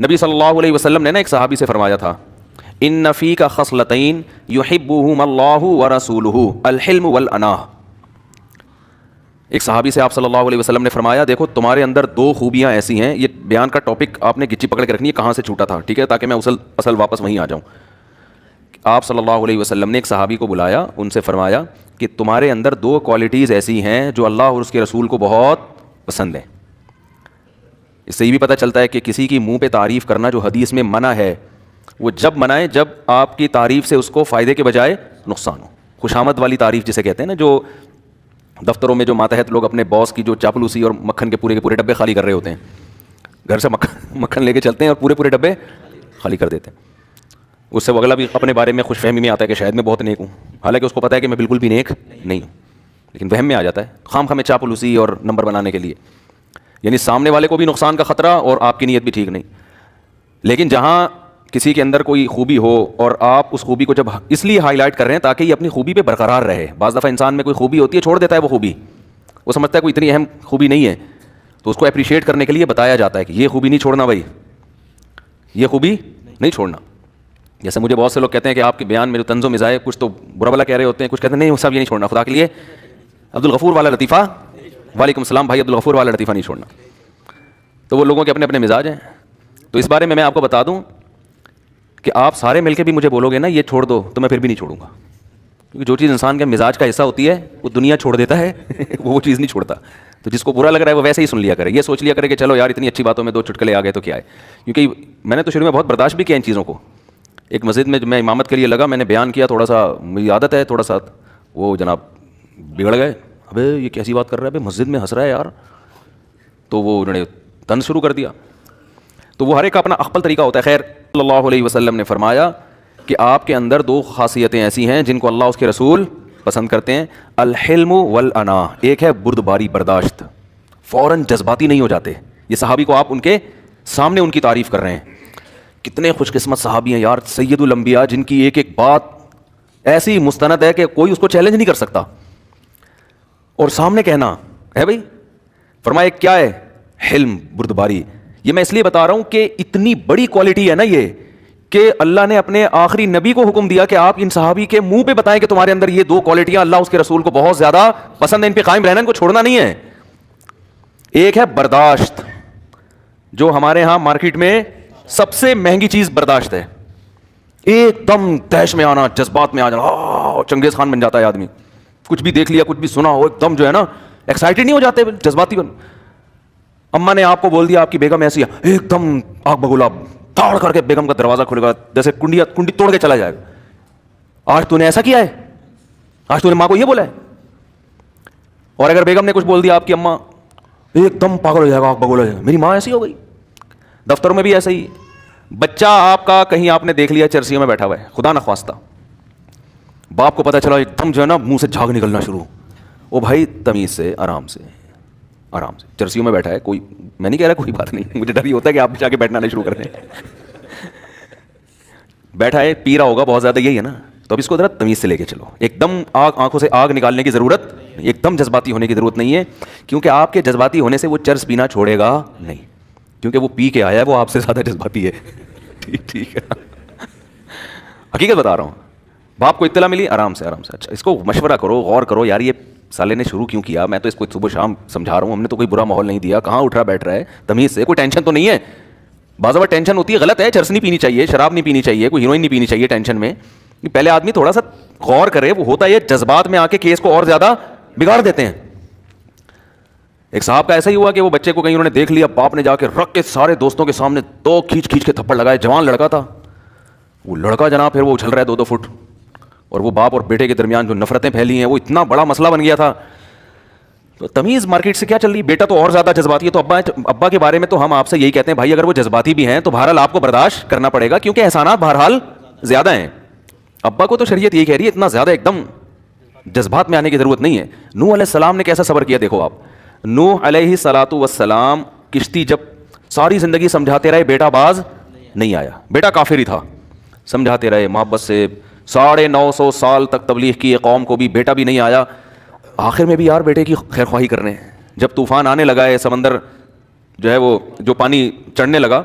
نبی صلی اللہ علیہ وسلم نے نا ایک صحابی سے فرمایا تھا ان فیک خصلتین یحبہم اللہ ورسولہ الحلم والاناہ. ایک صحابی سے آپ صلی اللہ علیہ وسلم نے فرمایا دیکھو تمہارے اندر دو خوبیاں ایسی ہیں. یہ بیان کا ٹاپک آپ نے گچی پکڑ کے رکھنی ہے کہاں سے چھوٹا تھا, ٹھیک ہے, تاکہ میں اصل واپس وہیں آ جاؤں. آپ صلی اللہ علیہ وسلم نے ایک صحابی کو بلایا, ان سے فرمایا کہ تمہارے اندر دو کوالٹیز ایسی ہیں جو اللہ اور اس کے رسول کو بہت پسند ہیں. اس سے یہ بھی پتہ چلتا ہے کہ کسی کی منہ پہ تعریف کرنا جو حدیث میں منع ہے وہ جب منائے جب آپ کی تعریف سے اس کو فائدے کے بجائے نقصان ہو. خوشامد والی تعریف جسے کہتے ہیں نا, جو دفتروں میں جو ماتحت لوگ اپنے باس کی جو چاپلوسی اور مکھن کے پورے ڈبے خالی کر رہے ہوتے ہیں, گھر سے مکھن لے کے چلتے ہیں اور پورے ڈبے خالی کر دیتے ہیں. اس سے وہ اگلا بھی اپنے بارے میں خوش فہمی میں آتا ہے کہ شاید میں بہت نیک ہوں, حالانکہ اس کو پتہ ہے کہ میں بالکل بھی نیک نہیں ہوں, لیکن وہم میں آ جاتا ہے خام خواہ چاپلوسی اور نمبر بنانے کے لیے. یعنی سامنے والے کو بھی نقصان کا خطرہ اور آپ کی نیت بھی ٹھیک نہیں. لیکن جہاں کسی کے اندر کوئی خوبی ہو اور آپ اس خوبی کو جب اس لیے ہائی لائٹ کر رہے ہیں تاکہ یہ اپنی خوبی پہ برقرار رہے. بعض دفعہ انسان میں کوئی خوبی ہوتی ہے چھوڑ دیتا ہے وہ خوبی, وہ سمجھتا ہے کوئی اتنی اہم خوبی نہیں ہے, تو اس کو اپریشیٹ کرنے کے لیے بتایا جاتا ہے کہ یہ خوبی نہیں چھوڑنا بھائی, یہ خوبی نہیں چھوڑنا. جیسے مجھے بہت سے لوگ کہتے ہیں کہ آپ کے بیان میں جو طنز و مزاح کچھ تو برا بلا کہہ رہے ہوتے ہیں, کچھ کہتے ہیں نہیں وہ سب یہ نہیں چھوڑنا خدا کے لیے. عبدالغفور والا لطیفہ, وعلیکم السلام بھائی, عبدالغفور والا لطیفہ نہیں چھوڑنا. تو وہ لوگوں کے اپنے اپنے مزاج ہیں. تو اس بارے میں آپ کو بتا دوں کہ آپ سارے مل کے بھی مجھے بولو گے نا یہ چھوڑ دو تو میں پھر بھی نہیں چھوڑوں گا, کیونکہ جو چیز انسان کے مزاج کا حصہ ہوتی ہے وہ دنیا چھوڑ دیتا ہے وہ چیز نہیں چھوڑتا. تو جس کو برا لگ رہا ہے وہ ویسے ہی سن لیا کرے, یہ سوچ لیا کرے کہ چلو یار اتنی اچھی باتوں میں دو چٹکلے آ گئے تو کیا ہے. کیونکہ میں نے تو شروع میں بہت برداشت بھی کیا ان چیزوں کو. ایک مسجد میں میں امامت کے لیے لگا, میں نے بیان کیا, تھوڑا سا میری عادت ہے تھوڑا سا, وہ جناب بگڑ گئے, ابے یہ کیسی بات کر رہا ہے, ابے مسجد میں ہنس رہا ہے یار. تو وہ انہوں نے طنز شروع کر دیا. تو وہ ہر ایک کا اپنا اخپل طریقہ ہوتا ہے. خیر صلی اللہ علیہ وسلم نے فرمایا کہ آپ کے اندر دو خاصیتیں ایسی ہیں جن کو اللہ اس کے رسول پسند کرتے ہیں, الحلم والانا. ایک ہے بردباری, برداشت, فوراً جذباتی نہیں ہو جاتے. یہ صحابی کو آپ ان کے سامنے ان کی تعریف کر رہے ہیں. کتنے خوش قسمت صحابی ہیں یار, سید الانبیاء جن کی ایک ایک بات ایسی مستند ہے کہ کوئی اس کو چیلنج نہیں کر سکتا, اور سامنے کہنا ہے بھائی. فرمایا کیا ہے, حلم, بردباری. یہ میں اس لیے بتا رہا ہوں کہ اتنی بڑی کوالٹی ہے نا یہ, کہ اللہ نے اپنے آخری نبی کو حکم دیا کہ آپ ان صحابی کے منہ پہ بتائیں کہ تمہارے اندر یہ دو کوالٹیاں اللہ اس کے رسول کو بہت زیادہ پسند ہے, ان پہ قائم رہنا, ان کو چھوڑنا نہیں ہے. ایک ہے برداشت, جو ہمارے ہاں مارکیٹ میں سب سے مہنگی چیز برداشت ہے. ایک دم تیش میں آنا, جذبات میں آ جانا, چنگیز خان بن جاتا ہے آدمی. کچھ بھی دیکھ لیا, کچھ بھی سنا ہو, ایک دم جو ہے نا ایکسائٹیڈ نہیں ہو جاتے, جذباتی بن. اماں نے آپ کو بول دیا آپ کی بیگم ایسی ہے, ایک دم آگ بگولا تاڑ کر کے بیگم کا دروازہ کھلے گا, جیسے کنڈی توڑ کے چلا جائے گا. آج تو نے ایسا کیا ہے, آج تو نے ماں کو یہ بولا ہے. اور اگر بیگم نے کچھ بول دیا آپ کی اماں, ایک دم پاگل ہو جائے گا, آگ بگولا ہو جائے گا, میری ماں ایسی ہو گئی. دفتروں میں بھی ایسا ہی, بچہ آپ کا کہیں آپ نے دیکھ لیا چرسیوں میں بیٹھا ہوا ہے, خدا نخواستہ باپ کو پتہ چلا, ایک دم جو ہے نا منہ سے جھاگ نکلنا شروع. او بھائی تمیز سے, آرام سے, آرام سے, چرسیوں میں بیٹھا ہے کوئی, میں نہیں کہہ رہا کوئی بات نہیں, مجھے ڈر یہ ہوتا ہے کہ آپ بھی جا کے بیٹھنا نہیں شروع کر دیں. بیٹھا ہے, پی رہا ہوگا بہت زیادہ, یہی ہے نا. تو اب اس کو ذرا تمیز سے لے کے چلو. ایک دم آنکھوں سے آگ نکالنے کی ضرورت, ایک دم جذباتی ہونے کی ضرورت نہیں ہے, کیونکہ آپ کے جذباتی ہونے سے وہ چرس پینا چھوڑے گا نہیں, کیونکہ وہ پی کے آیا ہے, وہ آپ سے زیادہ جذباتی ہے. ٹھیک ہے, حقیقت بتا رہا ہوں. باپ کو اطلاع ملی, آرام سے, آرام سے, اچھا اس کو مشورہ کرو, غور کرو, یار یہ سالے نے شروع کیوں کیا, میں تو اس کو صبح شام سمجھا رہا ہوں, ہم نے تو کوئی برا ماحول نہیں دیا, کہاں اٹھ رہا بیٹھ رہا ہے, تمیز سے, کوئی ٹینشن تو نہیں ہے. بعض اوقات ٹینشن ہوتی ہے, غلط ہے, چرس نہیں پینی چاہیے, شراب نہیں پینی چاہیے, کوئی ہیروئن نہیں پینی چاہیے ٹینشن میں. پہلے آدمی تھوڑا سا غور کرے, وہ ہوتا ہے جذبات میں آ کے کیس کو اور زیادہ بگاڑ دیتے ہیں. ایک صاحب کا ایسا ہی ہوا کہ وہ بچے کو کہیں انہوں نے دیکھ لیا, باپ نے جا کے رکھ کے سارے دوستوں کے سامنے دو کھینچ کے تھپڑ لگائے. جوان لڑکا تھا وہ لڑکا جناب, پھر وہ اچھل رہا ہے 2-2 فٹ, اور وہ باپ اور بیٹے کے درمیان جو نفرتیں پھیلی ہیں وہ اتنا بڑا مسئلہ بن گیا تھا. تو تمیز مارکیٹ سے کیا چل رہی, بیٹا تو اور زیادہ جذباتی ہے. تو ابا کے بارے میں تو ہم آپ سے یہی کہتے ہیں بھائی, اگر وہ جذباتی بھی ہیں تو بہرحال آپ کو برداشت کرنا پڑے گا, کیونکہ احسانات بہرحال زیادہ ہیں. ابا کو تو شریعت یہی کہہ رہی ہے اتنا زیادہ ایک دم جذبات میں آنے کی ضرورت نہیں ہے. نوح علیہ السلام نے کیسا صبر کیا دیکھو آپ. نوح علیہ الصلوۃ والسلام کشتی جب ساری زندگی سمجھاتے رہے, بیٹا باز نہیں آیا, بیٹا کافر ہی تھا, سمجھاتے رہے محبت سے, 950 سال تک تبلیغ کی قوم کو بھی, بیٹا بھی نہیں آیا. آخر میں بھی یار بیٹے کی خیر خواہی کرنے ہیں. جب طوفان آنے لگا ہے, سمندر جو ہے وہ جو پانی چڑھنے لگا,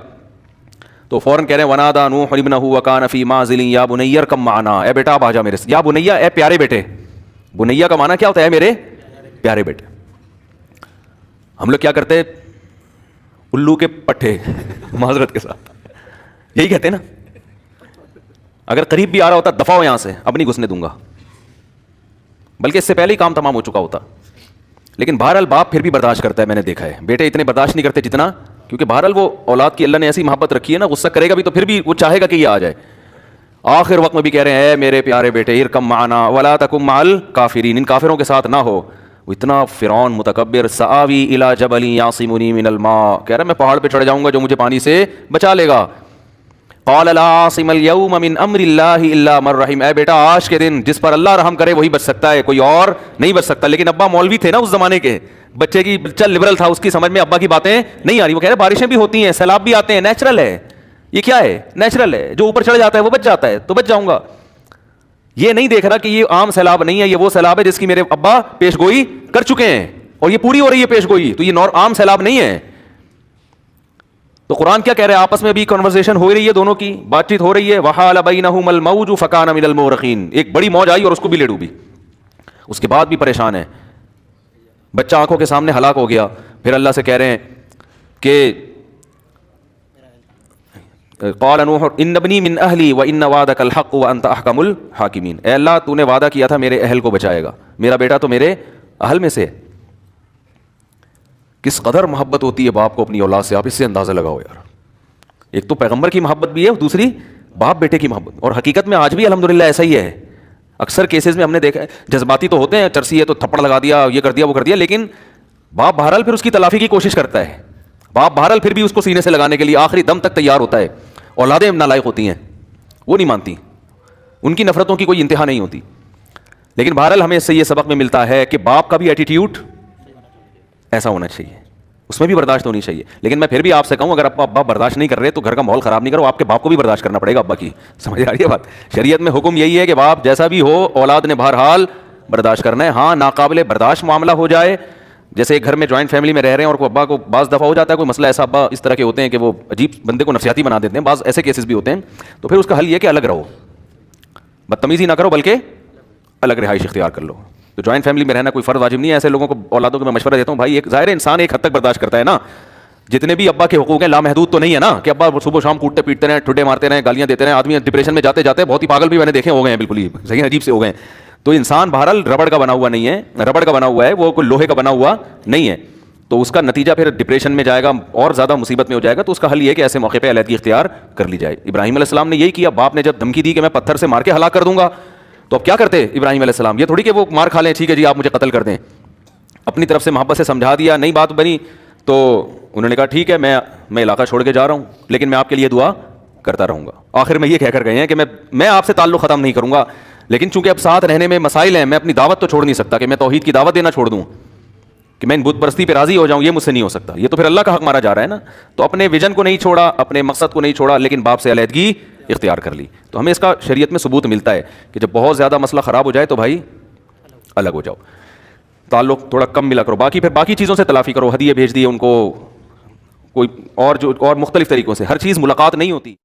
تو فوراً کہہ رہے ہیں ونادا نوح ابنہ وکان فی معزل یا بنی ارکب معنا، اے بیٹا اب آ جا میرے سے، یا بنیا اے پیارے بیٹے، بنیا کا معنی کیا ہوتا ہے؟ میرے پیارے بیٹے۔ ہم لوگ کیا کرتے ہیں؟ الو کے پٹھے معذرت کے ساتھ یہی کہتے ہیں نا، اگر قریب بھی آ رہا ہوتا دفع ہو یہاں سے، اب نہیں گھسنے دوں گا، بلکہ اس سے پہلے ہی کام تمام ہو چکا ہوتا۔ لیکن بہرحال باپ پھر بھی برداشت کرتا ہے، میں نے دیکھا ہے بیٹے اتنے برداشت نہیں کرتے جتنا، کیونکہ بہرحال وہ اولاد کی اللہ نے ایسی محبت رکھی ہے نا، غصہ کرے گا بھی تو پھر بھی وہ چاہے گا کہ یہ آ جائے۔ آخر وقت میں بھی کہہ رہے ہیں اے میرے پیارے بیٹے ارکم معنا ولا تکن مع الکافرین، ان کافروں کے ساتھ نہ ہو۔ وہ اتنا فرعون متکبر، سآوی الی جبل یعصمنی من الماء، کہہ رہا میں پہاڑ پہ چڑھ جاؤں گا جو مجھے پانی سے بچا لے گا۔ قال لا عاصم اليوم من امر اللہ الا من رحم، اے بیٹا آج کے دن جس پر اللہ رحم کرے وہی بچ سکتا ہے، کوئی اور نہیں بچ سکتا۔ لیکن ابا مولوی تھے نا اس زمانے کے، بچے کی چل لبرل تھا، اس کی سمجھ میں ابا کی باتیں نہیں آ رہی۔ وہ کہہ رہے بارشیں بھی ہوتی ہیں، سیلاب بھی آتے ہیں، نیچرل ہے، یہ کیا ہے؟ نیچرل ہے، جو اوپر چڑھ جاتا ہے وہ بچ جاتا ہے، تو بچ جاؤں گا۔ یہ نہیں دیکھ رہا کہ یہ عام سیلاب نہیں ہے، یہ وہ سیلاب ہے جس کی میرے ابا پیش گوئی کر چکے ہیں اور یہ پوری ہو رہی ہے پیش گوئی، تو یہ عام سیلاب نہیں ہے۔ تو قرآن کیا کہہ رہے ہیں؟ آپس میں بھی کنورسیشن ہو رہی ہے، دونوں کی بات چیت ہو رہی ہے۔ وحال بینہم الموج فکان من المغرقین، ایک بڑی موج آئی اور اس کو بھی لے ڈوبی، اس کے بعد بھی پریشان ہے، بچہ آنکھوں کے سامنے ہلاک ہو گیا۔ پھر اللہ سے کہہ رہے ہیں کہ قال نوح ان ابنی من اہلی وان وعدک الحق وانت احکم الحاکمین، اے اللہ تو نے وعدہ کیا تھا میرے اہل کو بچائے گا، میرا بیٹا تو میرے اہل میں سے ہے۔ کس قدر محبت ہوتی ہے باپ کو اپنی اولاد سے، آپ اس سے اندازہ لگاؤ یار۔ ایک تو پیغمبر کی محبت بھی ہے اور دوسری باپ بیٹے کی محبت، اور حقیقت میں آج بھی الحمدللہ ایسا ہی ہے۔ اکثر کیسز میں ہم نے دیکھا ہے جذباتی تو ہوتے ہیں، چرسی ہے تو تھپڑ لگا دیا، یہ کر دیا وہ کر دیا، لیکن باپ بہرحال پھر اس کی تلافی کی کوشش کرتا ہے، باپ بہرحال پھر بھی اس کو سینے سے لگانے کے لیے آخری دم تک تیار ہوتا ہے۔ اولادیں نالائق ہوتی ہیں، وہ نہیں مانتی، ان کی نفرتوں کی کوئی انتہا نہیں ہوتی۔ لیکن بہرحال ہمیں اس سے یہ سبق میں ملتا ہے کہ باپ کا بھی ایٹیٹیوڈ ایسا ہونا چاہیے، اس میں بھی برداشت ہونی چاہیے۔ لیکن میں پھر بھی آپ سے کہوں اگر ابا برداشت نہیں کر رہے تو گھر کا ماحول خراب نہیں کرو، آپ کے باپ کو بھی برداشت کرنا پڑے گا ابا کی، سمجھ آ رہی ہے بات؟ شریعت میں حکم یہی ہے کہ باپ جیسا بھی ہو اولاد نے بہرحال برداشت کرنا ہے۔ ہاں ناقابل برداشت معاملہ ہو جائے، جیسے ایک گھر میں جوائنٹ فیملی میں رہ رہے ہیں اور کوئی ابا کو بعض دفعہ ہو جاتا ہے کوئی مسئلہ ایسا، ابا اس طرح کے ہوتے ہیں کہ وہ عجیب بندے کو نفسیاتی بنا دیتے ہیں، بعض ایسے کیسز بھی ہوتے ہیں، تو پھر اس کا حل یہ کہ الگ رہو، بدتمیزی نہ کرو بلکہ الگ رہائش اختیار کر لو۔ تو جوائنٹ فیملی میں رہنا کوئی فرض واجب نہیں ہے، ایسے لوگوں کو اولادوں کو میں مشورہ دیتا ہوں بھائی ایک ظاہر انسان ایک حد تک برداشت کرتا ہے نا، جتنے بھی ابا کے حقوق ہیں لامحدود تو نہیں ہے نا کہ ابا صبح شام کوٹتے پیٹتے رہے، ٹھڈے مارتے رہے، گالیاں دیتے رہے، آدمی ڈپریشن میں جاتے جاتے بہت ہی پاگل بھی میں نے دیکھے ہو گئے ہیں، بالکل ہی صحیح عجیب سے ہو گئے ہیں۔ تو انسان بہرحال ربڑ کا بنا ہوا نہیں ہے، ربڑ کا بنا ہوا ہے، وہ کوئی لوہے کا بنا ہوا نہیں ہے، تو اس کا نتیجہ پھر ڈپریشن میں جائے گا اور زیادہ مصیبت میں ہو جائے گا۔ تو اس کا حل یہ ہے کہ ایسے موقع پہ علیحدگی اختیار کر لی جائے۔ ابراہیم علیہ السلام نے یہی کیا، باپ نے جب دھمکی دی کہ میں پتھر سے مار کے ہلاک کر دوں گا تو اب کیا کرتے ابراہیم علیہ السلام؟ یہ تھوڑی کہ وہ مار کھا لیں ٹھیک ہے جی آپ مجھے قتل کر دیں، اپنی طرف سے محبت سے سمجھا دیا، نہیں بات بنی تو انہوں نے کہا ٹھیک ہے میں علاقہ چھوڑ کے جا رہا ہوں لیکن میں آپ کے لیے دعا کرتا رہوں گا۔ آخر میں یہ کہہ کر گئے ہیں کہ میں آپ سے تعلق ختم نہیں کروں گا، لیکن چونکہ اب ساتھ رہنے میں مسائل ہیں، میں اپنی دعوت تو چھوڑ نہیں سکتا کہ میں توحید کی دعوت دینا چھوڑ دوں، کہ میں ان بت پرستی پہ راضی ہو جاؤں، یہ مجھ سے نہیں ہو سکتا، یہ تو پھر اللہ کا حق مارا جا رہا ہے نا۔ تو اپنے ویژن کو نہیں چھوڑا، اپنے مقصد کو نہیں چھوڑا، لیکن باپ سے علیحدگی اختیار کر لی۔ تو ہمیں اس کا شریعت میں ثبوت ملتا ہے کہ جب بہت زیادہ مسئلہ خراب ہو جائے تو بھائی الگ ہو جاؤ، تعلق تھوڑا کم ملا کرو، باقی پھر باقی چیزوں سے تلافی کرو، ہدیے بھیج دیے ان کو، کوئی اور جو اور مختلف طریقوں سے، ہر چیز ملاقات نہیں ہوتی۔